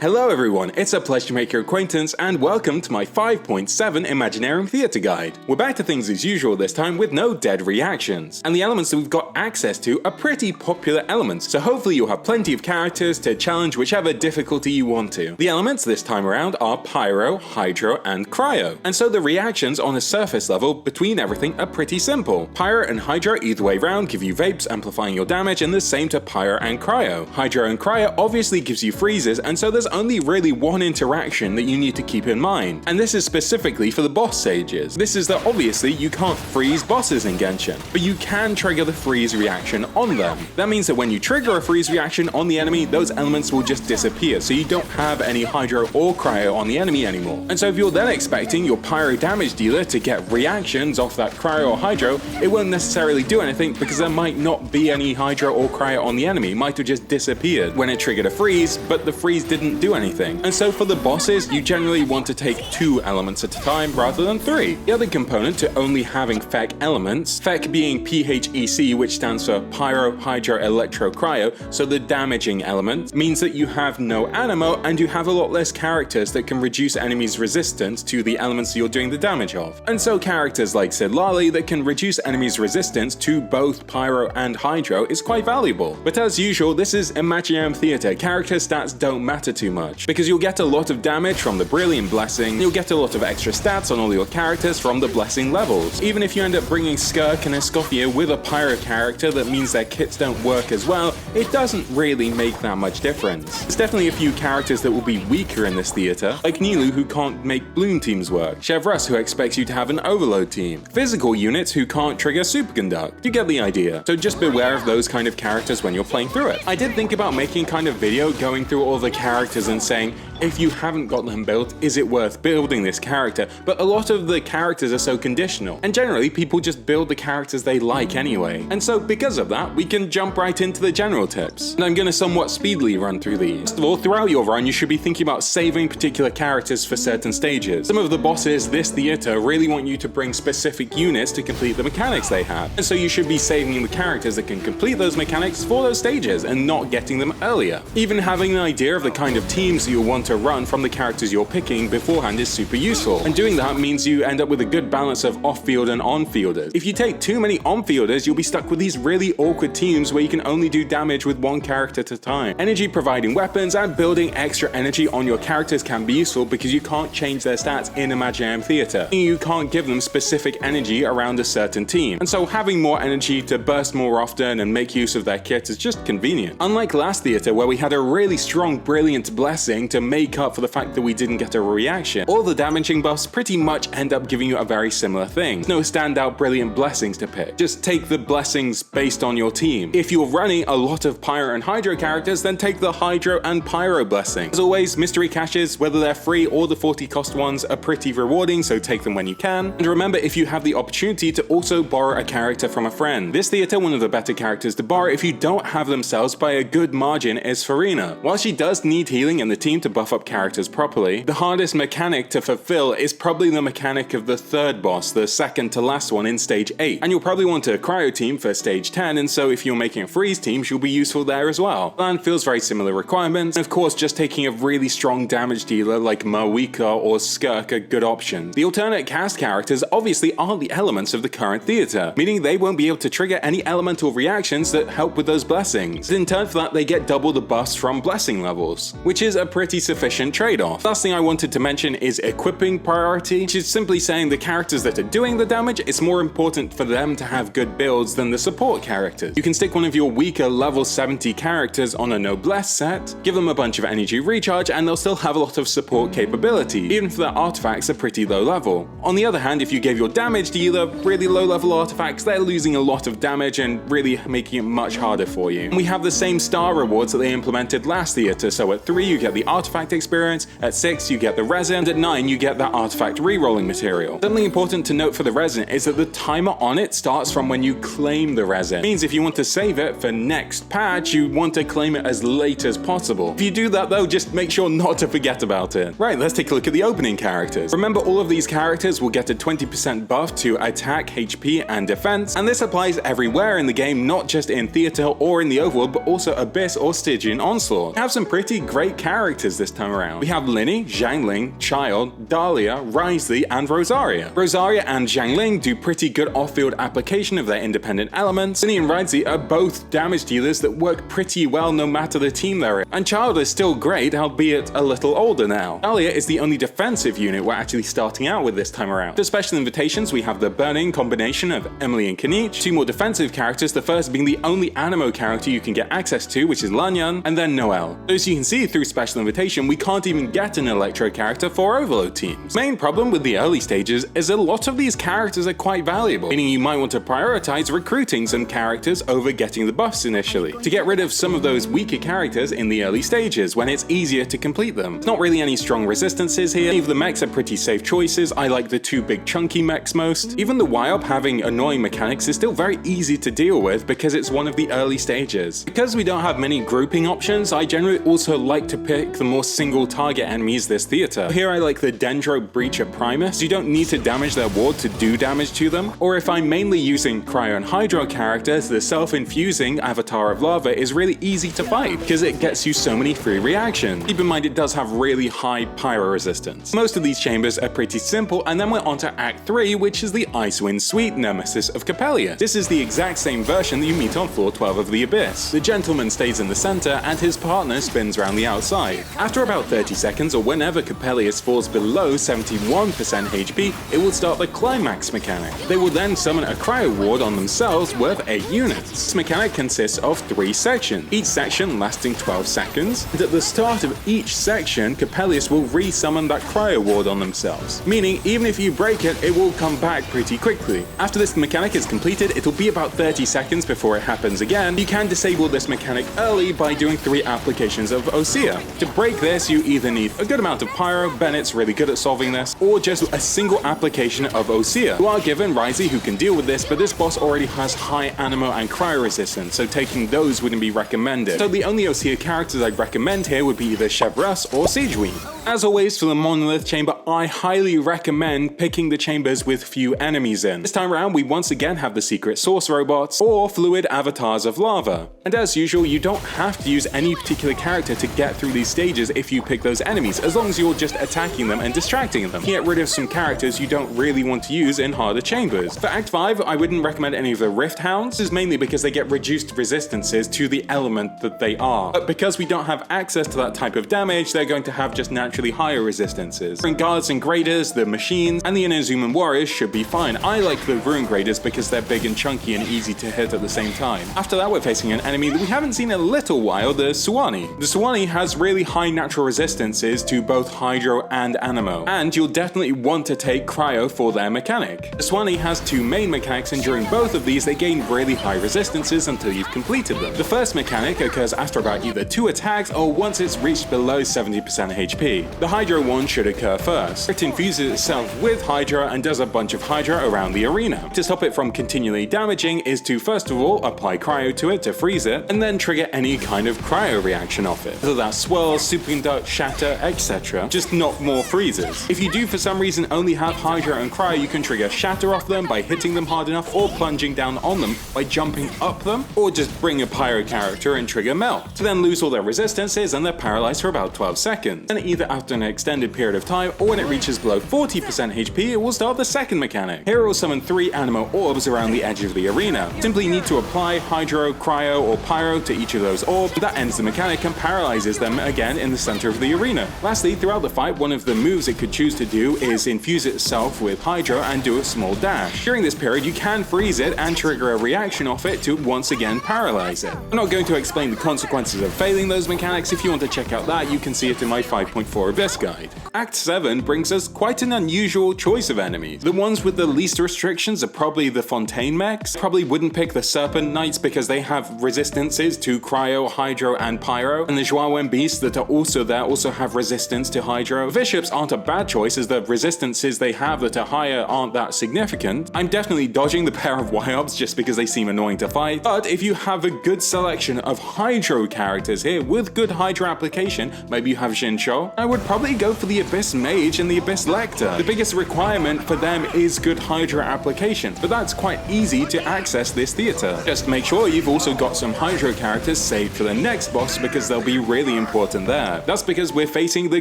Hello everyone, it's a pleasure to make your acquaintance and welcome to my 5.7 Imaginarium Theater guide. We're back to things as usual this time with no dead reactions, and the elements that we've got access to are pretty popular elements, so hopefully you'll have plenty of characters to challenge whichever difficulty you want to. The elements this time around are Pyro, Hydro, and Cryo, and so the reactions on a surface level between everything are pretty simple. Pyro and Hydro either way round give you vapes amplifying your damage, and the same to Pyro and Cryo. Hydro and Cryo obviously gives you freezes, and so there's only really one interaction that you need to keep in mind, and this is specifically for the boss stages. This is that obviously you can't freeze bosses in Genshin, but you can trigger the freeze reaction on them. That means that when you trigger a freeze reaction on the enemy, those elements will just disappear, so you don't have any Hydro or Cryo on the enemy anymore. And so if you're then expecting your Pyro damage dealer to get reactions off that Cryo or Hydro, it won't necessarily do anything because there might not be any Hydro or Cryo on the enemy. It might have just disappeared when it triggered a freeze, but the freeze didn't do anything. And so for the bosses, you generally want to take 2 elements at a time rather than 3. The other component to only having FEC elements, FEC being PHEC, which stands for Pyro, Hydro, Electro, Cryo, so the damaging element, means that you have no animo and you have a lot less characters that can reduce enemies' resistance to the elements you're doing the damage of. And so characters like Sidlali that can reduce enemies' resistance to both Pyro and Hydro is quite valuable. But as usual, this is Imaginarium Theater. Character stats don't matter too much, because you'll get a lot of damage from the Brilliant Blessing, you'll get a lot of extra stats on all your characters from the Blessing levels. Even if you end up bringing Skirk and Escoffier with a Pyro character that means their kits don't work as well, it doesn't really make that much difference. There's definitely a few characters that will be weaker in this theater, like Nilu who can't make Bloom teams work, Chevreuse who expects you to have an Overload team, physical units who can't trigger Superconduct. You get the idea, so just beware of those kind of characters when you're playing through it. I did think about making kind of video going through all the characters and saying, if you haven't got them built, is it worth building this character? But a lot of the characters are so conditional, and generally people just build the characters they like anyway. And so because of that, we can jump right into the general tips. And I'm going to somewhat speedily run through these. First of all, throughout your run, you should be thinking about saving particular characters for certain stages. Some of the bosses this theater really want you to bring specific units to complete the mechanics they have, and so you should be saving the characters that can complete those mechanics for those stages and not getting them earlier. Even having an idea of the kind of teams you'll want to run from the characters you're picking beforehand is super useful, and doing that means you end up with a good balance of off-field and on-fielders. If you take too many on-fielders, you'll be stuck with these really awkward teams where you can only do damage with one character at a time. Energy providing weapons and building extra energy on your characters can be useful because you can't change their stats in Imaginarium Theater. You can't give them specific energy around a certain team, and so having more energy to burst more often and make use of their kit is just convenient. Unlike last theater where we had a really strong Brilliant Blessing to make up for the fact that we didn't get a reaction, all the damaging buffs pretty much end up giving you a very similar thing. No standout Brilliant Blessings to pick. Just take the blessings based on your team. If you're running a lot of Pyro and Hydro characters, then take the Hydro and Pyro blessing. As always, mystery caches, whether they're free or the 40 cost ones, are pretty rewarding, so take them when you can. And remember, if you have the opportunity, to also borrow a character from a friend. This theater, one of the better characters to borrow if you don't have themselves by a good margin is Farina. While she does need healing in the team to buff up characters properly, the hardest mechanic to fulfill is probably the mechanic of the third boss, the second to last one in stage 8. And you'll probably want a Cryo team for stage 10, and so if you're making a freeze team, she'll be useful there as well. And feels very similar requirements, and of course just taking a really strong damage dealer like Mawika or Skirk are good options. The alternate cast characters obviously aren't the elements of the current theater, meaning they won't be able to trigger any elemental reactions that help with those blessings. In turn for that, they get double the buffs from blessing levels, which is a pretty sufficient trade-off. Last thing I wanted to mention is equipping priority, which is simply saying the characters that are doing the damage, it's more important for them to have good builds than the support characters. You can stick one of your weaker level 70 characters on a noblesse set, give them a bunch of energy recharge, and they'll still have a lot of support capability, even if their artifacts are pretty low level. On the other hand, if you gave your damage dealer really low level artifacts, they're losing a lot of damage and really making it much harder for you. And we have the same star rewards that they implemented last theater, so at 3 you get the artifact experience, at 6 you get the resin, and at 9 you get that artifact rerolling material. Something important to note for the resin is that the timer on it starts from when you claim the resin. It means if you want to save it for next patch, you want to claim it as late as possible. If you do that though, just make sure not to forget about it. Right, let's take a look at the opening characters. Remember, all of these characters will get a 20% buff to attack, HP, and defense, and this applies everywhere in the game, not just in Theater or in the overworld, but also Abyss or Stygian Onslaught. You have some pretty great great characters this time around. We have Linny, Xiangling, Child, Dahlia, Wriothesley, and Rosaria. Rosaria and Xiangling do pretty good off-field application of their independent elements. Linny and Wriothesley are both damage dealers that work pretty well no matter the team they're in. And Child is still great, albeit a little older now. Dahlia is the only defensive unit we're actually starting out with this time around. For special invitations, we have the burning combination of Emily and Kanich, two more defensive characters, the first being the only Animo character you can get access to, which is Lanyan, and then Noelle. So as you can see through special invitation, we can't even get an Electro character for Overload teams. Main problem with the early stages is a lot of these characters are quite valuable, meaning you might want to prioritize recruiting some characters over getting the buffs initially, to get rid of some of those weaker characters in the early stages when it's easier to complete them. There's not really any strong resistances here. Even the mechs are pretty safe choices. I like the two big chunky mechs most. Even the YOP having annoying mechanics is still very easy to deal with because it's one of the early stages. Because we don't have many grouping options, I generally also like to pick the more single target enemies this theater. Here I like the Dendro Breacher Primus. You don't need to damage their ward to do damage to them. Or if I'm mainly using Cryo and Hydro characters, the self-infusing Avatar of Lava is really easy to fight because it gets you so many free reactions. Keep in mind it does have really high pyro resistance. Most of these chambers are pretty simple, and then we're on to Act 3, which is the Icewind Suite nemesis of Coppelius. This is the exact same version that you meet on floor 12 of the Abyss. The gentleman stays in the center and his partner spins around the outside. After about 30 seconds or whenever Coppelius falls below 71% HP, it will start the climax mechanic. They will then summon a cryo ward on themselves worth 8 units. This mechanic consists of 3 sections, each section lasting 12 seconds, and at the start of each section, Coppelius will re-summon that cryo ward on themselves, meaning even if you break it, it will come back pretty quickly. After this mechanic is completed, it'll be about 30 seconds before it happens again. You can disable this mechanic early by doing 3 applications of Osea. To break this, you either need a good amount of pyro, Bennett's really good at solving this, or just a single application of Osea. You are given Ryzie who can deal with this, but this boss already has high Animo and cryo resistance, so taking those wouldn't be recommended. So the only Osea characters I'd recommend here would be either Chevreuse or Siegeween. As always for the Monolith chamber, I highly recommend picking the chambers with few enemies in. This time around we once again have the secret source robots or fluid avatars of lava. And as usual, you don't have to use any particular character to get through these stages if you pick those enemies, as long as you're just attacking them and distracting them. Get rid of some characters you don't really want to use in harder chambers. For Act 5, I wouldn't recommend any of the Rift Hounds. This is mainly because they get reduced resistances to the element that they are. But because we don't have access to that type of damage, they're going to have just naturally higher resistances. For Guards and Graders, the Machines, and the Inazuman Warriors should be fine. I like the Rune Graders because they're big and chunky and easy to hit at the same time. After that, we're facing an enemy that we haven't seen in a little while, the Suanni. The Suanni has really high natural resistances to both Hydro and Animo, and you'll definitely want to take Cryo for their mechanic. The Suanni has 2 main mechanics, and during both of these, they gain really high resistances until you've completed them. The first mechanic occurs after about either 2 attacks or once it's reached below 70% HP. The Hydro one should occur first. It infuses itself with Hydra and does a bunch of Hydra around the arena. To stop it from continually damaging is to first of all apply Cryo to it to freeze it, and then trigger any kind of Cryo reaction off it. Whether that's Swirl, Superconduct, Shatter, etc. Just not more freezes. If you do for some reason only have Hydra and Cryo, you can trigger Shatter off them by hitting them hard enough or plunging down on them by jumping up them, or just bring a Pyro character and trigger Melt, to then lose all their resistances and they're paralyzed for about 12 seconds. Then either after an extended period of time or when it reaches below 40% HP, it will start the second mechanic. Here it will summon 3 Animo orbs around the edge of the arena. Simply need to apply Hydro, Cryo, or Pyro to each of those orbs. That ends the mechanic and paralyzes them again in the center of the arena. Lastly, throughout the fight, one of the moves it could choose to do is infuse itself with Hydro and do a small dash. During this period, you can freeze it and trigger a reaction off it to once again paralyze it. I'm not going to explain the consequences of failing those mechanics. If you want to check out that, you can see it in my 5.4 Abyss guide. Act 7 brings us quite an unusual choice of enemies. The ones with the least restrictions are probably the Fontaine mechs. Probably wouldn't pick the Serpent Knights because they have resistances to Cryo, Hydro, and Pyro, and the Joawen Beasts that are also there also have resistance to Hydro. Bishops aren't a bad choice as the resistances they have that are higher aren't that significant. I'm definitely dodging the pair of YOPs just because they seem annoying to fight, but if you have a good selection of Hydro characters here with good Hydro application, maybe you have Jincho, I would probably go for the Abyss Mage and the Abyss Lector. The biggest requirement for them is good Hydro application, but that's quite easy to access this theater. Just make sure you've also got some Hydro characters saved for the next boss because they'll be really important there. That's because we're facing the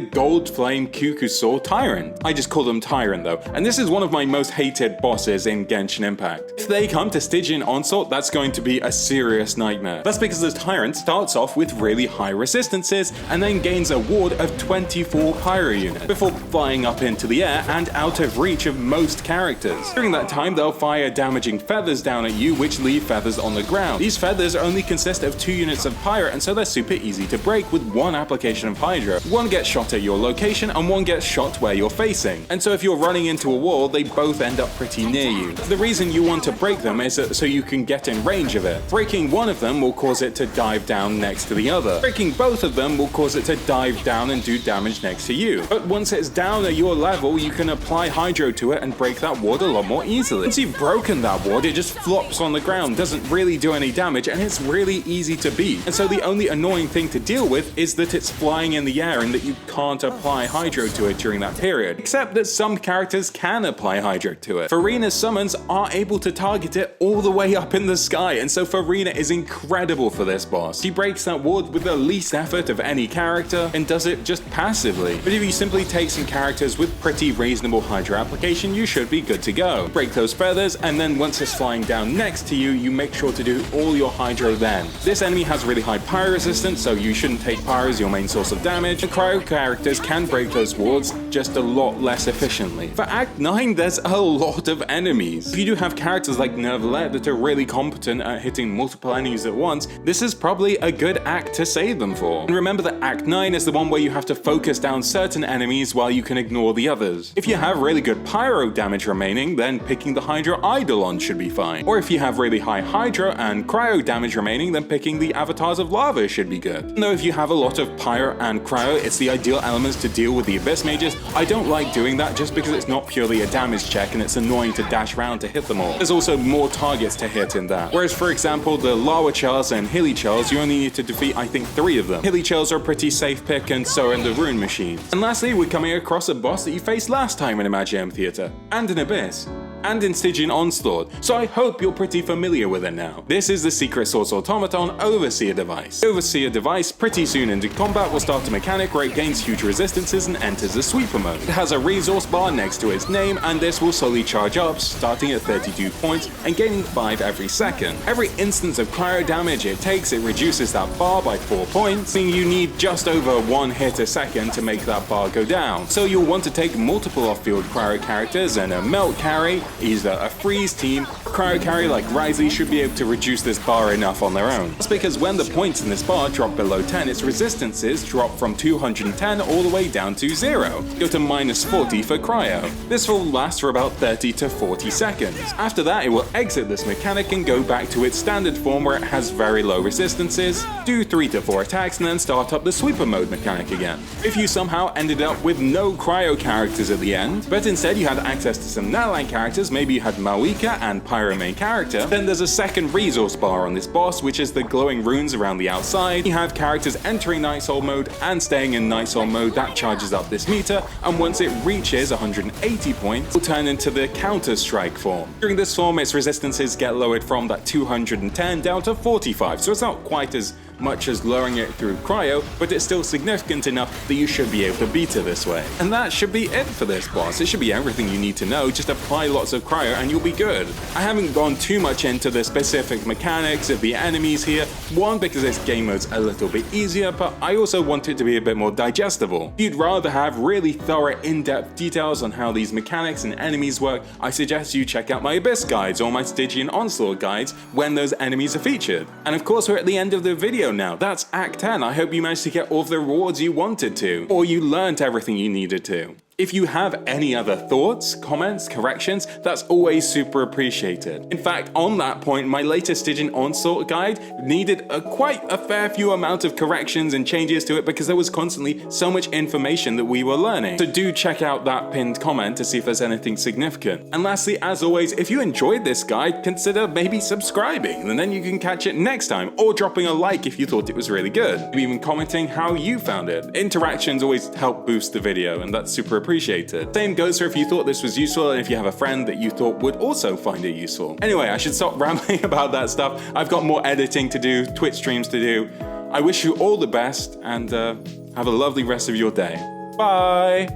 Gold Flame Kukusaur Tyrant. I just call them Tyrant though, and this is one of my most hated bosses in Genshin Impact. If they come to Stygian Onslaught, that's going to be a serious nightmare. That's because the Tyrant starts off with really high resistances and then gains a ward of 24 pyro units before flying up into the air and out of reach of most characters. During that time, they'll fire damaging feathers down at you, which leave feathers on the ground. These feathers only consist of 2 units of pyro, and so they're super easy to break with one application of hydro. One gets shot at your location and one gets shot where you're facing. And so if you're running into a wall, they both end up pretty near you. The reason you want to break them is so you can get in range of it. Breaking one of them will cause it to dive down next to the other. Breaking both of them will cause it to dive down and do damage next to you. But once it's down at your level, you can apply hydro to it and break that ward a lot more easily. Once you've broken that ward, it just flops on the ground, doesn't really do any damage, and it's really easy to beat. And so the only annoying thing to deal with is that it's flying in the air and that you can't apply hydro to it during that period. Except that some characters can apply hydro to it. Farina's summons are able to target it all the way up in the sky, and so Farina is incredible for this boss. She breaks that ward with the least effort of any character and does it just passively. But if you simply take some characters with pretty reasonable hydro application, you should be good to go. Break those feathers, and then once it's flying down next to you, you make sure to do all your hydro then. This enemy has really high pyro resistance, so you shouldn't take pyro as your main source of damage, and cryo characters can break those wards just a lot less efficiently. For Act 9, there's a lot of enemies. If you do have characters like Nervalet that are really competent at hitting multiple enemies at once, this is probably a good act to save them for. And remember that Act 9 is the one where you have to focus down certain enemies while you can ignore the others. If you have really good pyro damage remaining, then picking the Hydro Eidolon should be fine. Or if you have really high hydro and cryo damage remaining, then picking the Avatars of Lava should be good. And though if you have a lot of pyro and cryo, it's the ideal elements to deal with the Abyss Mages, I don't like doing that just because it's not purely a damage check and it's annoying to dash around to hit them all. There's also more targets to hit in that. Whereas for example, the Lawa Charles and Hilly Charles, you only need to defeat I think 3 of them. Hilly Charles are a pretty safe pick, and so are the Rune Machines. And lastly, we're coming across a boss that you faced last time in Imaginarium Theater, and in Abyss, and in Stygian Onslaught, so I hope you're pretty familiar with it now. This is the Secret Source Automaton Overseer device. The Overseer device pretty soon into combat will start a mechanic where it gains huge resistances and enters the sweeper mode. It has a resource bar next to its name, and this will slowly charge up, starting at 32 points and gaining 5 every second. Every instance of cryo damage it takes, it reduces that bar by 4 points, meaning you need just over 1 hit a second to make that bar go down. So you'll want to take multiple off-field cryo characters and a melt carry, either a freeze team, cryo carry like Risley should be able to reduce this bar enough on their own. That's because when the points in this bar drop below 10, its resistances drop from 210 all the way down to 0. Go to minus 40 for cryo. This will last for about 30 to 40 seconds. After that, it will exit this mechanic and go back to its standard form where it has very low resistances, do 3 to 4 attacks, and then start up the sweeper mode mechanic again. If you somehow ended up with no cryo characters at the end, but instead you had access to some Nalan characters, maybe you had Mawika and Pyro main character, then there's a second resource bar on this boss, which is the glowing runes around the outside. You have characters entering Night Soul mode and staying in Night Soul mode, that charges up this meter, and once it reaches 180 points, will turn into the Counter Strike form. During this form, its resistances get lowered from that 210 down to 45, so it's not quite as much as lowering it through cryo, but it's still significant enough that you should be able to beat it this way. And that should be it for this boss. It should be everything you need to know. Just apply lots of cryo and you'll be good. I haven't gone too much into the specific mechanics of the enemies here, one because this game mode's a little bit easier, but I also want it to be a bit more digestible. If you'd rather have really thorough in-depth details on how these mechanics and enemies work, I suggest you check out my Abyss guides or my Stygian Onslaught guides when those enemies are featured. And of course, we're at the end of the video now. That's Act 10. I hope you managed to get all of the rewards you wanted to, or you learned everything you needed to. If you have any other thoughts, comments, corrections, that's always super appreciated. In fact, on that point, my latest Stygian Onslaught guide needed quite a fair few amount of corrections and changes to it because there was constantly so much information that we were learning. So do check out that pinned comment to see if there's anything significant. And lastly, as always, if you enjoyed this guide, consider maybe subscribing, and then you can catch it next time, or dropping a like if you thought it was really good. Maybe even commenting how you found it. Interactions always help boost the video, and that's super appreciated. Same goes for if you thought this was useful and if you have a friend that you thought would also find it useful. Anyway, I should stop rambling about that stuff. I've got more editing to do, Twitch streams to do. I wish you all the best and have a lovely rest of your day. Bye!